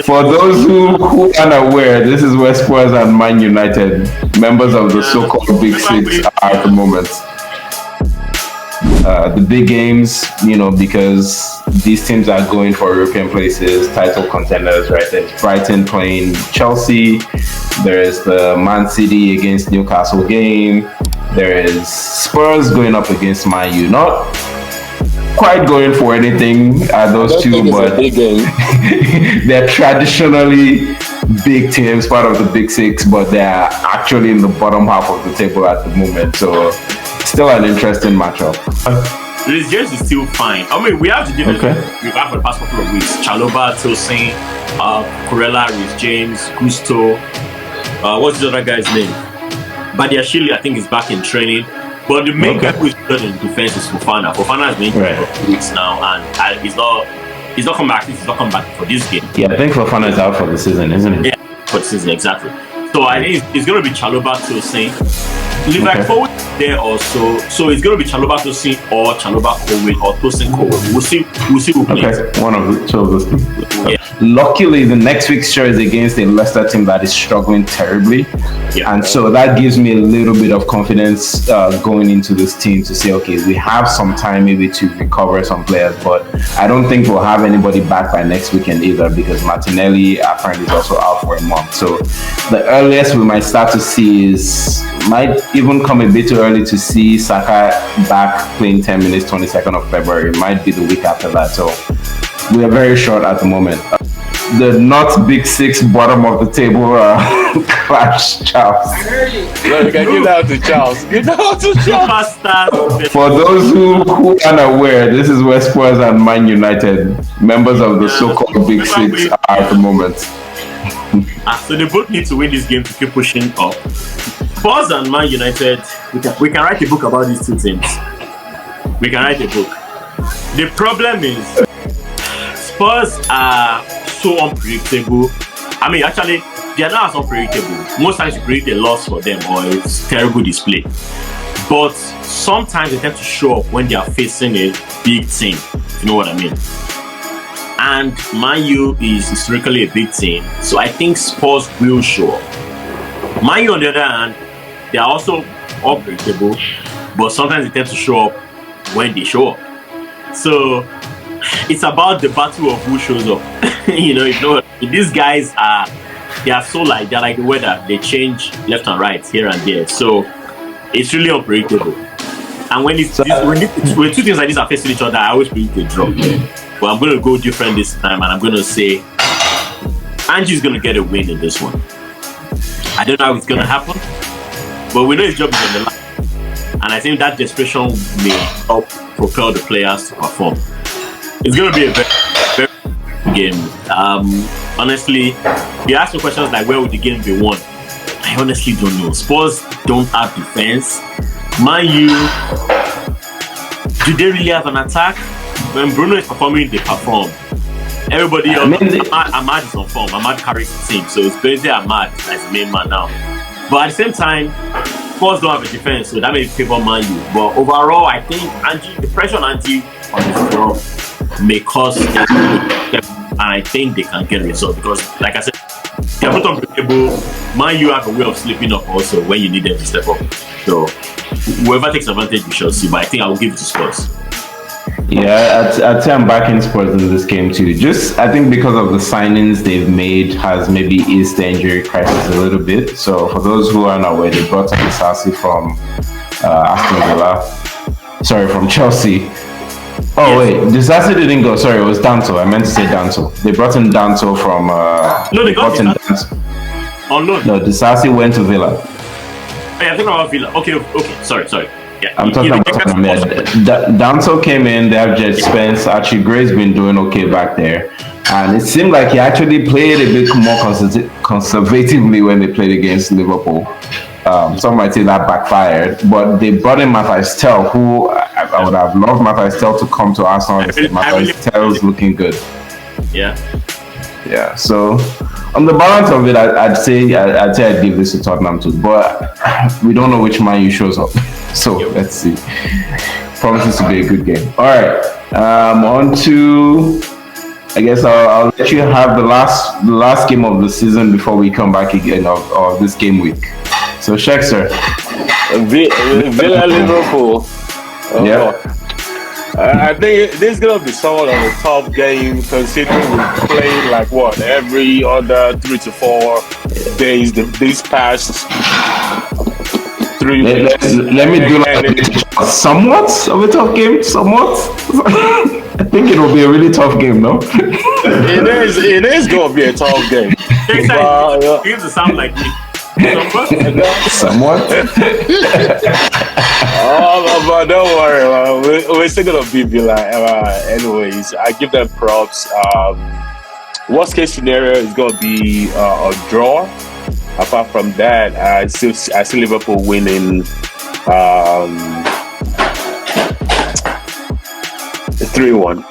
For those who are unaware, this is where Spurs and Man United, members of the so-called Big Six, are at the moment. The big games, because these teams are going for European places, title contenders, right? There's Brighton playing Chelsea. There is the Man City against Newcastle game. There is Spurs going up against Man U. Not quite going for anything at those two, but they're traditionally big teams, part of the Big Six, but they're actually in the bottom half of the table at the moment. So still an interesting matchup. This James is still fine. I mean, we have to give it. We've had for the past couple of weeks. Chaloba, Tosin, Corella, Rhys James, Gusto. What's the other guy's name? Badiashile, I think, is back in training. But the main guy who is good in defense is Fofana. Fofana has been for 2 weeks now, and he's not come back. He's not come back for this game. Yeah, I think Fofana is out for the season, isn't he? Yeah, for the season, exactly. So I think it's going to be Chaloba, Tosin. Forward there also. So it's going to be Chaloba, Tosin, or Chaloba, Kowe, or Tosin, Kowe. We'll see who plays. Okay, one of the two of those two. Yeah. Luckily, the next fixture is against a Leicester team that is struggling terribly. Yeah. And so that gives me a little bit of confidence going into this team to say, okay, we have some time maybe to recover some players, but I don't think we'll have anybody back by next weekend either, because Martinelli apparently is also out for a month. So the earliest we might start to see might even come a bit too early to see Saka back playing 10 minutes, 22nd of February. It might be the week after that. So we are very short at the moment. The not Big Six bottom of the table clash, Charles. No, you can give that to Charles. Give that to Charles. For those who are unaware, this is where Spurs and Man United, members of the so-called Big Six, are at the moment. So they both need to win this game to keep pushing up. Spurs and Man United, we can write a book about these two teams. We can write a book. The problem is Spurs are so unpredictable. I mean, actually, they are not as unpredictable. Most times you predict a loss for them or it's terrible display. But sometimes they tend to show up when they are facing a big team, if you know what I mean. And Man U is historically a big team, so I think Spurs will show up. Man U, on the other hand, they are also unpredictable, but sometimes they tend to show up when they show up. So it's about the battle of who shows up. These guys they're like the weather. They change left and right, here and there. So it's really unpredictable. And when two teams like this are facing each other, I always predict a draw. But I'm going to go different this time, and I'm going to say Angie's going to get a win in this one. I don't know how it's going to happen, but we know his job is on the line. And I think that desperation may help propel the players to perform. It's going to be a very, very good game. Honestly, if you ask me questions like where would the game be won, I honestly don't know. Spurs don't have defense. Man U, do they really have an attack? When Bruno is performing, they perform. Everybody else, Ahmad is on form. Ahmad carries the team, so it's basically Ahmad as the main man now. But at the same time, Spurs don't have a defense, so that may favor Man U. But overall, I think the pressure on Angie on the floor may cause them to, and I think they can get a result because, like I said, they're both unpredictable. Man U have a way of slipping up also when you need them to step up. So whoever takes advantage, we shall see. But I think I will give it to Spurs. Yeah, I'd say I'm backing Spurs in this game too. I think because of the signings they've made has maybe eased the injury crisis a little bit. So for those who are not aware, they brought in Disasi from Aston Villa. Sorry, from Chelsea. Oh wait, Disasi didn't go. Sorry, it was Danto. I meant to say Danto. They brought in Danto from. No, they got in Danto. On loan. No, Disasi went to Villa. Hey, I think about Villa. Okay. Sorry. Yeah, I'm talking about Tottenham. Danto came in. They have Jed Spence. Actually, Gray's been doing okay back there, and it seemed like he actually played a bit more conservatively when they played against Liverpool. Some might say that backfired, but they brought in Matthias Tell, who I would have loved Matthias Tell to come to Arsenal. Matthias Tell is looking good. Yeah. So on the balance of it, I'd say I'd give this to Tottenham too, but we don't know which Man U shows up. So let's see. Promises to be a good game. All right. On to I guess I'll let you have the last game of the season before we come back again of this game week. So, Shexter. Villa Liverpool. Yeah. I think this is gonna be somewhat of a tough game, considering we play like what every other 3 to 4 days. These past 3 weeks. Let me do like somewhat of a tough game. Somewhat. I think it will be a really tough game, no? It is gonna be a tough game. It seems to sound like me. Somewhat. But don't worry, we're still gonna beat Villa. Anyways, I give them props. Worst case scenario is gonna be a draw. Apart from that, I see Liverpool winning 3-1.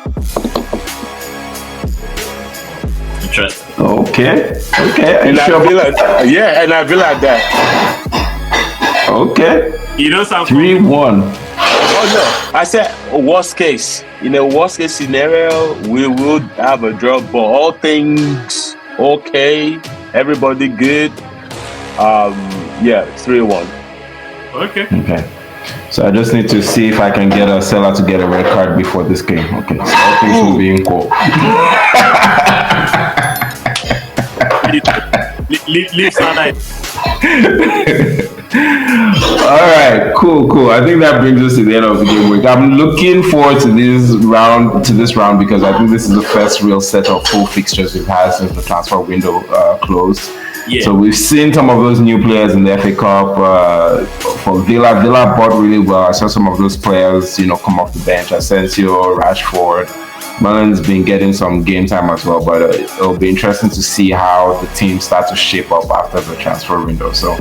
Interesting. Okay. And I feel like that. Okay. You don't sound 3-1. Oh no! I said worst case. In a worst case scenario, we would have a draw, but all things okay, everybody good. 3-1. Okay. So I just need to see if I can get a seller to get a red card before this game. Okay. So all things will be in court. Leave Sunlight. All right, cool. I think that brings us to the end of the game week. I'm looking forward to this round because I think this is the first real set of full fixtures we've had since the transfer window closed. Yeah. So we've seen some of those new players in the FA Cup for Villa. Villa bought really well. I saw some of those players, come off the bench. Asensio, Rashford. Mullen's been getting some game time as well, but it'll be interesting to see how the team start to shape up after the transfer window. So